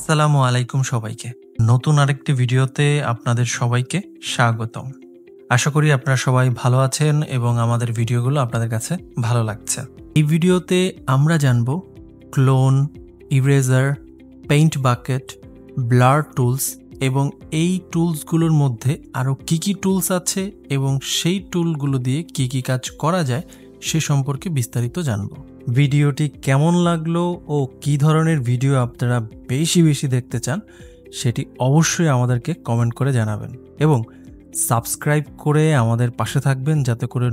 আসসালামু আলাইকুম সবাইকে। নতুন আরেকটি ভিডিওতে আপনাদের সবাইকে স্বাগতম। আশা করি আপনারা সবাই ভালো আছেন এবং আমাদের ভিডিওগুলো আপনাদের কাছে ভালো লাগছে। এই ভিডিওতে আমরা জানব clone, eraser, paint bucket, blur tools এবং এই টুলসগুলোর মধ্যে আরও কী কী টুলস আছে এবং সেই টুলগুলো দিয়ে কী কী কাজ করা যায় সে সম্পর্কে বিস্তারিত জানব। ভিডিওটি কেমন লাগলো ও কী ধরনের ভিডিও আপনারা বেশি দেখতে চান সেটি অবশ্যই আমাদেরকে কমেন্ট করে জানাবেন এবং সাবস্ক্রাইব করে আমাদের পাশে থাকবেন যাতে করে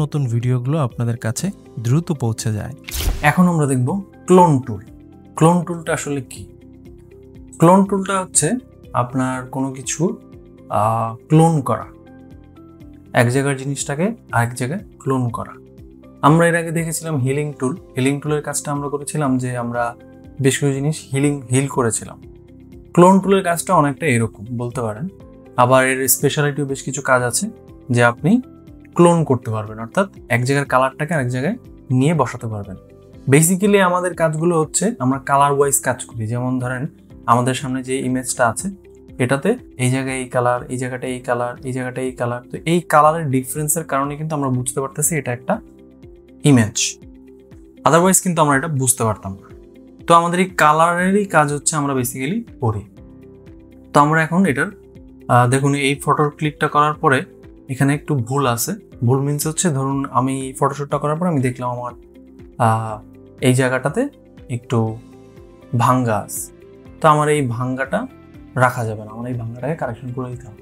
নতুন ভিডিওগুলো আপনাদের কাছে দ্রুত পৌঁছে যায়। এখন আমরা দেখব ক্লোন টুল। ক্লোন টুলটা আসলে কি? ক্লোন টুলটা হচ্ছে আপনার কোনো কিছু ক্লোন করা, এক জায়গার জিনিসটাকে আরেক জায়গায় ক্লোন করা। আমরা এর আগে দেখেছিলাম হিলিং টুল। হিলিং টুলের কাজটা আমরা করেছিলাম যে আমরা বেশ কিছু জিনিস হিল করেছিলাম। ক্লোন টুলের কাজটা অনেকটা এরকম বলতে পারেন। আবার এর স্পেশালিটিও বেশ কিছু কাজ আছে যে আপনি ক্লোন করতে পারবেন, অর্থাৎ এক জায়গার কালারটাকে আরেক জায়গায় নিয়ে বসাতে পারবেন। বেসিক্যালি আমাদের কাজগুলো হচ্ছে আমরা কালার ওয়াইজ কাজ করি। যেমন ধরেন আমাদের সামনে যে ইমেজটা আছে এটাতে এই জায়গায় এই কালার, এই জায়গাটা এই কালার, এই জায়গাটা এই কালার। তো এই কালারের ডিফারেন্সের কারণে কিন্তু আমরা বুঝতে পারতেছি এটা একটা ইমেজ, আদারওয়াইজ কিন্তু আমরা এটা বুঝতে পারতাম না। তো আমাদের এই কালারেরই কাজ হচ্ছে আমরা বেসিক্যালি করি। তো আমরা এখন এটার দেখুন এই ফটোর ক্লিকটা করার পরে এখানে একটু ভুল আছে। ভুল মিনস হচ্ছে ধরুন আমি ফটোশ্যুটটা করার পরে আমি দেখলাম আমার এই জায়গাটাতে একটু ভাঙ্গা আছে। তো আমার এই ভাঙ্গাটা রাখা যাবে না, আমার এই ভাঙ্গাটাকে কারেকশন করে দিতে হবে।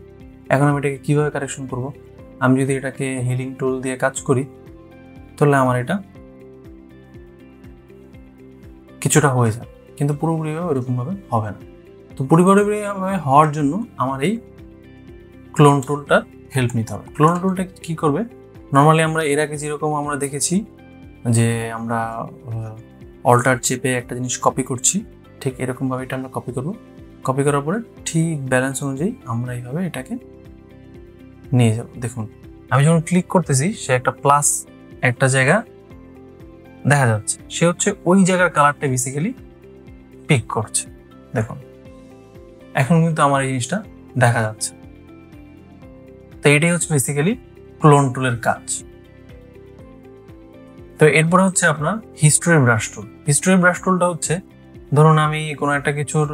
এখন আমি এটাকে কীভাবে কারেকশন করব? আমি যদি এটাকে হিলিং টুল দিয়ে কাজ করি তাহলে আমার এটা কিছুটা হয়ে যাবে, কিন্তু পুরোপুরিভাবে ওরকমভাবে হবে না। তো পুরোপুরিভাবে হওয়ার জন্য আমার এই ক্লোন টুলটার হেল্প নিতে হবে। ক্লোন টুলটা কী করবে? নর্মালি আমরা এর আগে যেরকম আমরা দেখেছি যে আমরা অল্টার চেপে একটা জিনিস কপি করছি, ঠিক এরকমভাবে এটা আমরা কপি করব। কপি করার পরে ঠিক ব্যালেন্স অনুযায়ী আমরা এইভাবে এটাকে নিয়ে যাব। দেখুন আমি যখন ক্লিক করতেছি সে একটা প্লাস একটা জায়গা দেখা যাচ্ছে, সে হচ্ছে ওই জায়গার কালারটা বেসিক্যালি পিক করছে। দেখুন এখন কিন্তু আমার এই জিনিসটা দেখা যাচ্ছে। তো এটাই হচ্ছে বেসিক্যালি ক্লোন টুলের কাজ। তো এরপরে হচ্ছে আপনার হিস্টোরি ব্রাশ টুল। হিস্টোরি ব্রাশ টুলটা হচ্ছে ধরুন আমি কোনো একটা কিছুর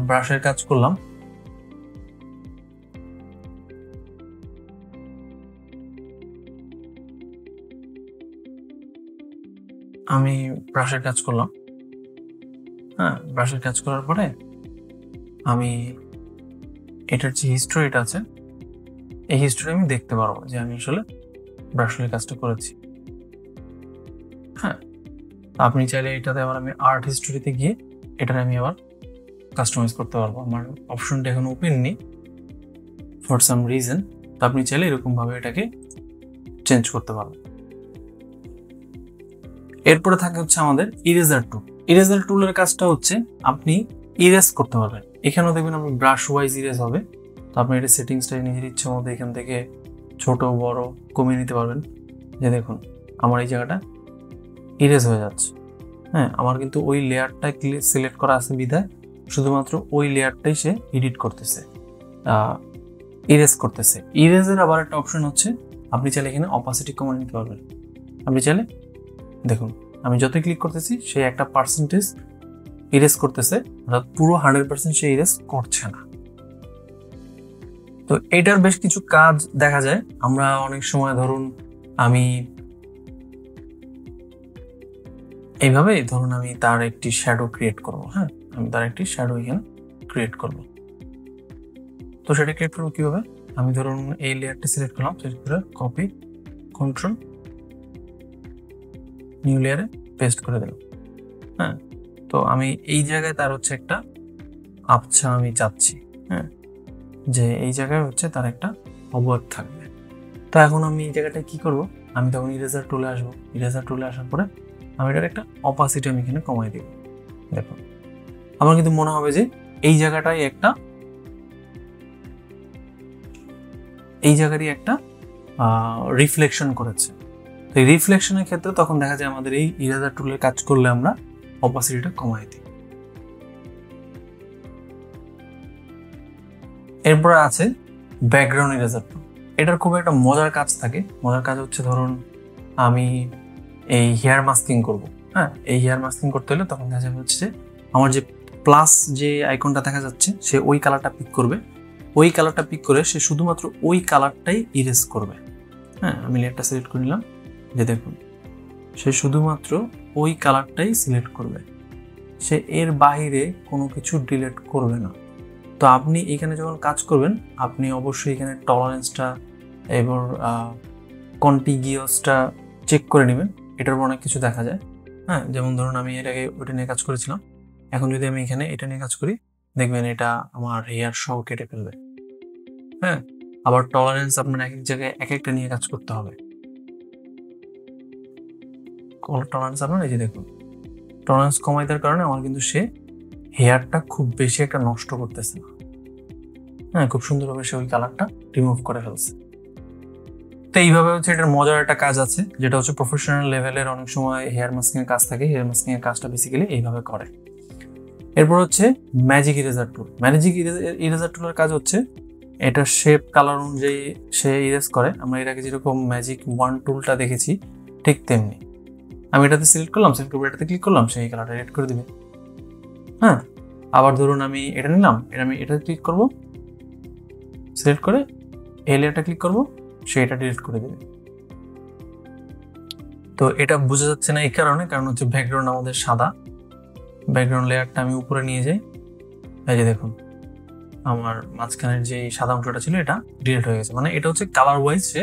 ব্রাশের কাজ করলাম, আমি ব্রাশের কাজ করলাম, হ্যাঁ ব্রাশের কাজ করার পরে আমি এটার যে হিস্টোরিটা আছে এই হিস্টোরি আমি দেখতে পারবো যে আমি আসলে ব্রাশের কাজটা করেছি। হ্যাঁ আপনি চাইলে এটাতে আবার আমি আর্ট হিস্টোরিতে গিয়ে এটার আমি আবার কাস্টমাইজ করতে পারবো। আমার অপশনটা এখন ওপেন নেই ফর সাম রিজন। তো আপনি চাইলে এরকমভাবে এটাকে চেঞ্জ করতে পারবেন। এরপরে থাকে হচ্ছে আমাদের ইরেজার টুল। ইরেজার টুলের কাজটা হচ্ছে আপনি ইরেজ করতে পারবেন। এখানেও দেখবেন আপনি ব্রাশ ওয়াইজ ইরেজ হবে। তো আপনি এটা সেটিংসটা নিজের ইচ্ছে মতো এখান থেকে ছোট বড় কমিয়ে নিতে পারবেন। যে দেখুন আমার এই জায়গাটা ইরেজ হয়ে যাচ্ছে। হ্যাঁ আমার কিন্তু ওই লেয়ারটাই সিলেক্ট করা আছে বিধায় শুধুমাত্র ওই লেয়ারটাই সে এডিট করতেছে, ইরেজ করতেছে। ইরেজের আবার একটা অপশন হচ্ছে আপনি চাইলে এখানে অপাসিটি কমিয়ে নিতে পারবেন। আপনি চাইলে দেখুন আমি যতই ক্লিক করতেছি সে একটা পার্সেন্টেজ ইরেজ করতেছে, অর্থাৎ পুরো 100% সে ইরেজ করছে না। তো এটার বেশ কিছু কাজ দেখা যায়। আমরা অনেক সময় ধরুন আমি এইভাবে ধরুন আমি তার একটি শ্যাডো ক্রিয়েট করবো। হ্যাঁ আমি তার একটি শ্যাডো এখানে ক্রিয়েট করবো। তো সেটা ক্রিয়েট করবো কীভাবে? আমি ধরুন এই লেয়ারটা সিলেক্ট করলাম, সিলেক্ট করে কপি কন্ট্রোল নিউ লেয়ারে পেস্ট করে দিলাম। হ্যাঁ তো আমি এই জায়গায় তার হচ্ছে একটা আবছা আমি চাচ্ছি, হ্যাঁ যে এই জায়গায় হচ্ছে তার একটা অবয়ব থাকবে। তো এখন আমি এই জায়গাটায় কি করব? আমি তখন ইরেজার টুলে আসবো। ইরেজার টুলে আসার পরে আমি এটার একটা অপাসিটি আমি এখানে কমাই দিব। দেখুন আমার কিন্তু মনে হবে যে এই জায়গাটাই এই জায়গারই একটা রিফ্লেকশন করেছে। তো এই রিফ্লেকশনের ক্ষেত্রে তখন দেখা যায় আমাদের এই ইরেজার টুলের কাজ করলে আমরা অপাসিটিটা কমাই দিই। এরপরে আছে ব্যাকগ্রাউন্ড ইরেজার টুল। এটার খুব একটা মজার কাজ থাকে। মজার কাজ হচ্ছে ধরুন আমি এই হেয়ার মাস্কিং করব, হ্যাঁ, এই হেয়ার মাস্কিং করতে হলে তখন দেখা যাবে হচ্ছে আমার যে প্লাস যে আইকনটা দেখা যাচ্ছে সে ওই কালারটা পিক করবে, ওই কালারটা পিক করে সে শুধুমাত্র ওই কালারটাই ইরেজ করবে। হ্যাঁ, আমি লেয়ারটা সিলেক্ট করে নিলাম, যে দেখুন সে শুধুমাত্র ওই কালারটাই সিলেক্ট করবে, সে এর বাইরে কোনো কিছু ডিলিট করবে না। তো আপনি এখানে যখন কাজ করবেন আপনি অবশ্যই এখানে টলারেন্সটা এবার কন্টিগিয়াসটা চেক করে নেবেন। এটার উপর অনেক কিছু দেখা যায়, হ্যাঁ, যেমন ধরুন আমি এর আগে ওইটা নিয়ে কাজ করেছিলাম, এখন যদি আমি এখানে এটা নিয়ে কাজ করি দেখবেন এটা আমার হেয়ার সহ কেটে ফেলবে। হ্যাঁ, আবার টলারেন্স আপনার এক এক জায়গায় এক একটা নিয়ে কাজ করতে হবে। টলারেন্স আপনার এই যে দেখুন টলারেন্স কমাই দেওয়ার কারণে আমার কিন্তু সে হেয়ারটা খুব বেশি একটা নষ্ট করতেছে না। হ্যাঁ, খুব সুন্দরভাবে সে ওই কালারটা রিমুভ করে ফেলছে। তো এইভাবে হচ্ছে এটার মজার একটা কাজ আছে, যেটা হচ্ছে প্রফেশনাল লেভেলের অনেক সময় হেয়ার মাস্কিং এর কাজ থাকে, হেয়ার মাস্কিং এর কাজটা বেসিক্যালি এইভাবে করে। এরপর হচ্ছে ম্যাজিক ইরেজার টুল। ম্যাজিক ইরেজার টুলের কাজ হচ্ছে এটা শেপ কালার অনুযায়ী সে ইরেজ করে। আমরা এর আগে যেরকম ম্যাজিক ওয়ান টুলটা দেখেছি ঠিক তেমনি আমি এটাতে সিলেক্ট করলাম, সিলেক্ট করে এটাতে ক্লিক করলাম, সেই কালারটা রেড করে দিবে। হ্যাঁ, আবার ধরুন আমি এটা নিলাম, আমি এটাতে ক্লিক করব, সিলেক্ট করে এই লেয়ারটা ক্লিক করব, সেটা ডিলিট করে দেবে। তো এটা বোঝা যাচ্ছে না এই কারণ হচ্ছে ব্যাকগ্রাউন্ড আমাদের সাদা। ব্যাকগ্রাউন্ড লেয়ারটা আমি উপরে নিয়ে যাই, এই যে দেখুন আমার মাঝখানের যে সাদা অংশটা ছিল এটা ডিলিট হয়ে গেছে, মানে এটা হচ্ছে কালার ওয়াইজ সে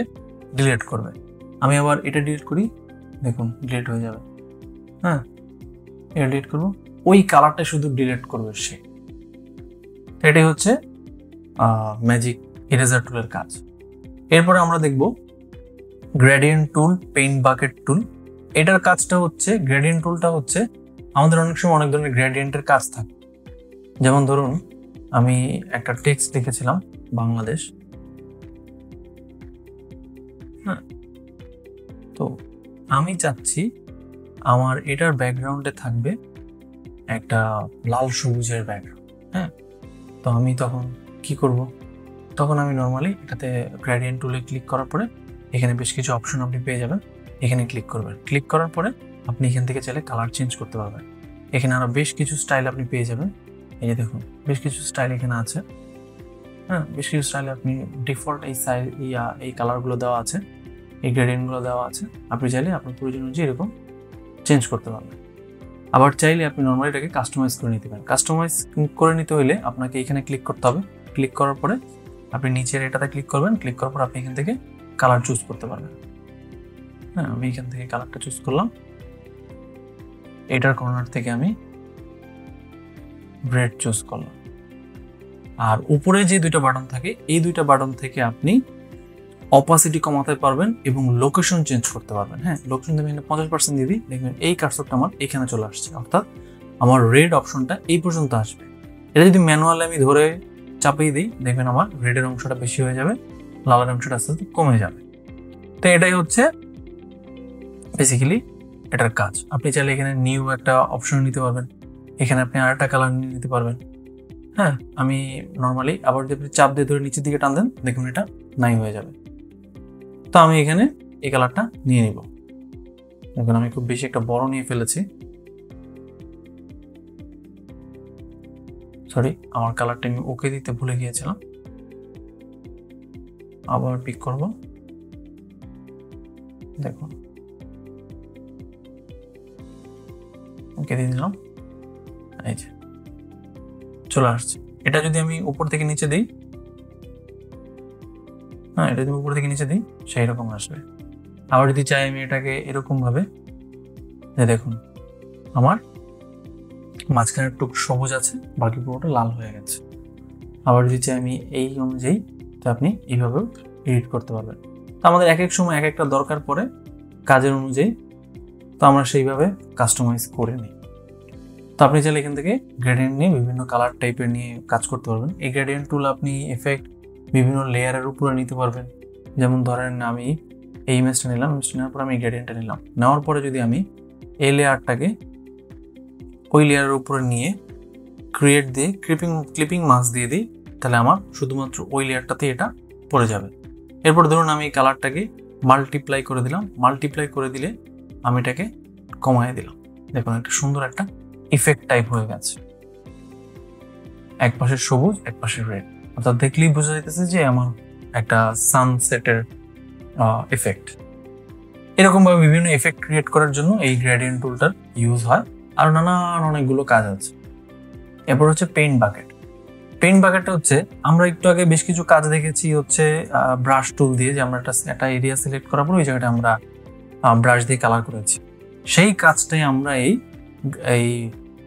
ডিলিট করবে। আমি আবার এটা ডিলিট করি, দেখুন ডিলিট হয়ে যাবে। হ্যাঁ, এটা ডিলিট করবো, ওই কালারটা শুধু ডিলিট করবে সে। এটাই হচ্ছে ম্যাজিক ইরেজার টুলের কাজ। এরপরে আমরা দেখব গ্রেডিয়েন্ট টুল, পেইন্ট বাকেট টুল। এটার কাজটা হচ্ছে, গ্রেডিয়েন্ট টুলটা হচ্ছে আমাদের অনেক সময় অনেক ধরনের গ্রেডিয়েন্টের কাজ থাকে। যেমন ধরুন আমি একটা টেক্সট লিখেছিলাম বাংলাদেশ, হ্যাঁ, তো আমি চাচ্ছি আমার এটার ব্যাকগ্রাউন্ডে থাকবে একটা লাল সবুজের ব্যাকগ্রাউন্ড। হ্যাঁ, তো আমি তখন কি করব, তখন আমি নর্মালি এটাতে গ্রেডিয়েন্ট টুলে ক্লিক করার পরে এখানে বেশ কিছু অপশন আপনি পেয়ে যাবেন, এখানে ক্লিক করবেন। ক্লিক করার পরে আপনি এখান থেকে চাইলে কালার চেঞ্জ করতে পারবেন। এখানে আরো বেশ কিছু স্টাইল আপনি পেয়ে যাবেন, এই যে দেখুন বেশ কিছু স্টাইল এখানে আছে। হ্যাঁ, বেশ কিছু স্টাইলে আপনি ডিফল্ট এই কালারগুলো দেওয়া আছে, এই গ্রেডিয়েন্টগুলো দেওয়া আছে। আপনি চাইলে আপনার প্রয়োজন অনুযায়ী এরকম চেঞ্জ করতে পারবেন। আবার চাইলে আপনি নর্মালি এটাকে কাস্টমাইজ করে নিতে পারেন। কাস্টমাইজ করে নিতে হলে আপনাকে এখানে ক্লিক করতে হবে। ক্লিক করার পরে আপনি নিচের এটাতে ক্লিক করবেন, ক্লিক করার পর আপনি এখান থেকে কালার চুজ করতে পারবেন। হ্যাঁ, আমি এখান থেকে কালারটা চুজ করলাম, এটার কর্নার থেকে আমি রেড চুজ করলাম। আর উপরে যে দুইটা বাটন থাকে এই দুইটা বাটন থেকে আপনি অপাসিটি কমাতে পারবেন এবং লোকেশন চেঞ্জ করতে পারবেন। হ্যাঁ, লোকেশন আমি 50% দিয়ে দিই, দেখবেন এই কার্সরটা আমার এখানে চলে আসছে, অর্থাৎ আমার রেড অপশনটা এই পর্যন্ত আসবে। এটা যদি ম্যানুয়ালি আমি ধরে চাপিয়ে দিই দেখবেন আমার রেডের অংশটা বেশি হয়ে যাবে, লালের অংশটা আস্তে আস্তে কমে যাবে। তো এটাই হচ্ছে বেসিক্যালি এটার কাজ। আপনি চাইলে এখানে নিউ একটা অপশন নিতে পারবেন, এখানে আপনি আর একটা কালার নিয়ে নিতে পারবেন। হ্যাঁ, আমি নর্মালি আবার যদি আপনি চাপ দিয়ে ধরে নিচের দিকে টান দেন দেখুন এটা নাই হয়ে যাবে। তো আমি এখানে এই কালারটা নিয়ে নিব। দেখুন আমি খুব বেশি একটা বড় নিয়ে ফেলেছি, সরি, আমার কালারটা আমি ওকে দিতে ভুলে গিয়েছিলাম। আবার পিক করব, দেখুন ওকে দিয়ে দিলাম, এই যে চলে আসছে। এটা যদি আমি উপর থেকে নিচে দিই, হ্যাঁ, এটা যদি উপর থেকে নিচে দিই সেই রকম আসবে। আবার যদি চাই আমি এটাকে এরকম ভাবে, দেখুন আমার মাঝখানে একটু সবুজ আছে, বাকি পুরোটা লাল হয়ে গেছে। আবার যদি চাই আমি এই অনুযায়ী, তো আপনি এইভাবেও এডিট করতে পারবেন। তো আমাদের এক এক সময় এক একটা দরকার পড়ে কাজের অনুযায়ী, তো আমরা সেইভাবে কাস্টমাইজ করে নিই। তো আপনি চাইলে এখান থেকে গ্রেডিয়েন্ট নিয়ে বিভিন্ন কালার টাইপের নিয়ে কাজ করতে পারবেন। এই গ্রেডিয়েন্ট টুল আপনি এফেক্ট বিভিন্ন লেয়ারের উপরে নিতে পারবেন। যেমন ধরেন আমি এই ইমেজটা নিলাম, ইমেজটা নেওয়ার পর আমি গ্রেডিয়েন্টটা নিলাম, নেওয়ার পরে যদি আমি এই লেয়ারটাকে ওই লেয়ারের উপরে নিয়ে ক্রিয়েট দিয়ে ক্লিপিং মাস্ক দিয়ে দিই, তাহলে আমার শুধুমাত্র ওই লেয়ারটাতে এটা পড়ে যাবে। এরপর ধরুন আমি এই কালারটাকে মাল্টিপ্লাই করে দিলাম, মাল্টিপ্লাই করে দিলে আমি এটাকে কমায় দিলাম, দেখুন একটা সুন্দর একটা ইফেক্ট টাইপ হয়ে গেছে, এক পাশে সবুজ এক পাশে রেড, অর্থাৎ দেখলেই বোঝা যাইতেছে যে আমার একটা সানসেটের এফেক্ট। এরকম ভাবে বিভিন্ন এফেক্ট ক্রিয়েট করার জন্য এই গ্রেডিয়েন্ট টুলটার ইউজ হয়। আর নানান অনেকগুলো কাজ আছে। এরপর হচ্ছে পেইন্ট বাকেট। পেইন্ট বাকেটটা হচ্ছে আমরা একটু আগে বেশ কিছু কাজ দেখেছি হচ্ছে ব্রাশ টুল দিয়ে, যে আমরা একটা এরিয়া সিলেক্ট করার পর ওই জায়গাটা আমরা ব্রাশ দিয়ে কালার করেছি, সেই কাজটাই আমরা এই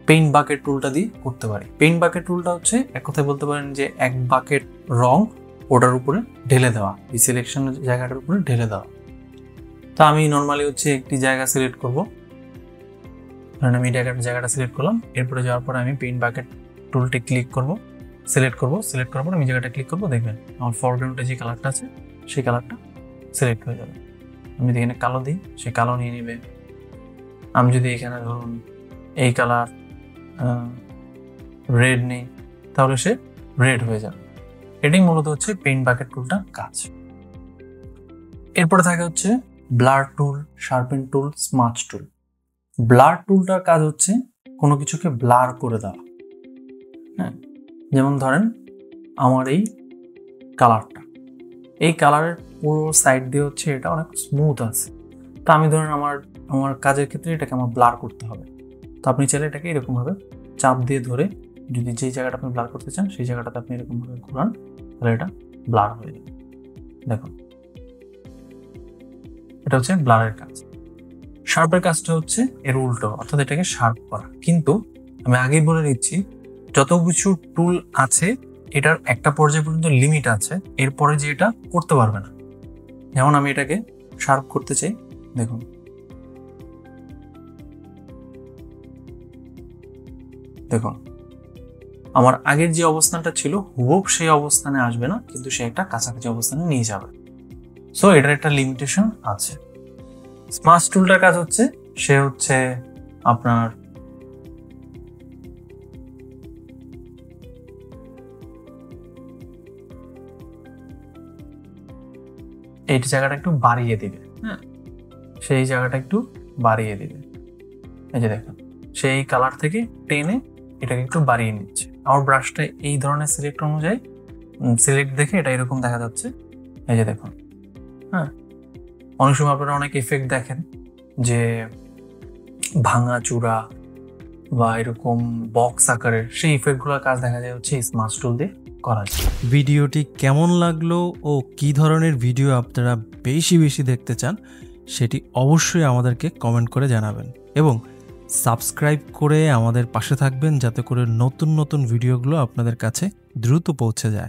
পেইন্ট বাকেট টুলটা দিয়ে করতে পারি। পেইন্ট বাকেট টুলটা হচ্ছে এক কথায় বলতে পারেন যে এক বাকেট রং ওটার উপরে ঢেলে দেওয়া, এই সিলেকশনের জায়গাটার উপরে ঢেলে দেওয়া। তো আমি নর্মালি হচ্ছে একটি জায়গা সিলেক্ট করবো, ধরেন আমি জায়গাটা সিলেক্ট করলাম, এরপরে যাওয়ার পরে আমি পেইন্ট বাকেট টুলটি ক্লিক করবো, সিলেক্ট করবো, সিলেক্ট করার পর আমি জায়গাটা ক্লিক করবো, দেখবেন আমার ফরগ্রাউন্ডে যে কালারটা আছে সেই কালারটা সিলেক্ট হয়ে যাবে। আমি যদি এখানে কালো দিই সে কালো নিয়ে নেবে। আমি যদি এখানে ধরুন এই কালার রেড নেই তাহলে সে রেড হয়ে যাবে। এটাই মূলত হচ্ছে পেইন্ট বাকেট টুলটার কাজ। এরপরে থাকে হচ্ছে ব্লার টুল, শার্পেন টুল, স্মাচ টুল। ব্লার টুলটার কাজ হচ্ছে কোনো কিছুকে ব্লার করে দেওয়া। হ্যাঁ, যেমন ধরেন আমার এই কালারটা, এই কালারের পুরো সাইড দিয়ে হচ্ছে এটা অনেক স্মুথ আছে, তা আমি ধরেন আমার কাজের ক্ষেত্রে এটাকে আমার ব্লার করতে হবে। তো আপনি চাইলে এটাকে এরকমভাবে চাপ দিয়ে ধরে যদি যেই জায়গাটা আপনি ব্লার করতে চান সেই জায়গাটাতে আপনি এরকমভাবে ঘোরান, তাহলে এটা ব্লার হয়ে যাবে। দেখুন এটা হচ্ছে ব্লারের কাজ। শার্পের কাজটা হচ্ছে এর উল্টো, অর্থাৎ এটাকে শার্প করা। কিন্তু আমি আগেই বলে দিচ্ছি যত কিছু টুল আছে এটার একটা পর্যায় পর্যন্ত লিমিট আছে, এরপরে যে এটা করতে পারবে না। যেমন আমি এটাকে শার্প করতে চাই, দেখুন দেখুন আমার আগের যে অবস্থানটা ছিল হুবহু সেই অবস্থানে আসবে না, কিন্তু সে একটা কাছাকাছি অবস্থানে নিয়ে যাবে। সো এটার একটা লিমিটেশন আছে। স্মাচ টুলটার কাজ হচ্ছে সে হচ্ছে আপনার এই জায়গাটা একটু বাড়িয়ে দিবে। হ্যাঁ, সেই জায়গাটা একটু বাড়িয়ে দিবে। এই যে দেখুন সেই কালার থেকে টেনে এটাকে একটু বাড়িয়ে নিচ্ছে। আমার ব্রাশটা এই ধরনের সিলেক্ট অনুযায়ী সিলেক্ট দেখে এটা এরকম দেখা যাচ্ছে। এই যে দেখুন, হ্যাঁ, অনেক সময় আপনারা অনেক এফেক্ট দেখেন যে ভাঙা চূড়া বা এরকম বক্স আকারের, সেই ইফেক্টগুলোর কাজ দেখা যায় হচ্ছে স্মাচ টুল দিয়ে করা যায়। ভিডিওটি কেমন লাগলো ও কী ধরনের ভিডিও আপনারা বেশি বেশি দেখতে চান সেটি অবশ্যই আমাদেরকে কমেন্ট করে জানাবেন এবং সাবস্ক্রাইব করে আমাদের পাশে থাকবেন যাতে করে নতুন নতুন ভিডিওগুলো আপনাদের কাছে দ্রুত পৌঁছে যায়।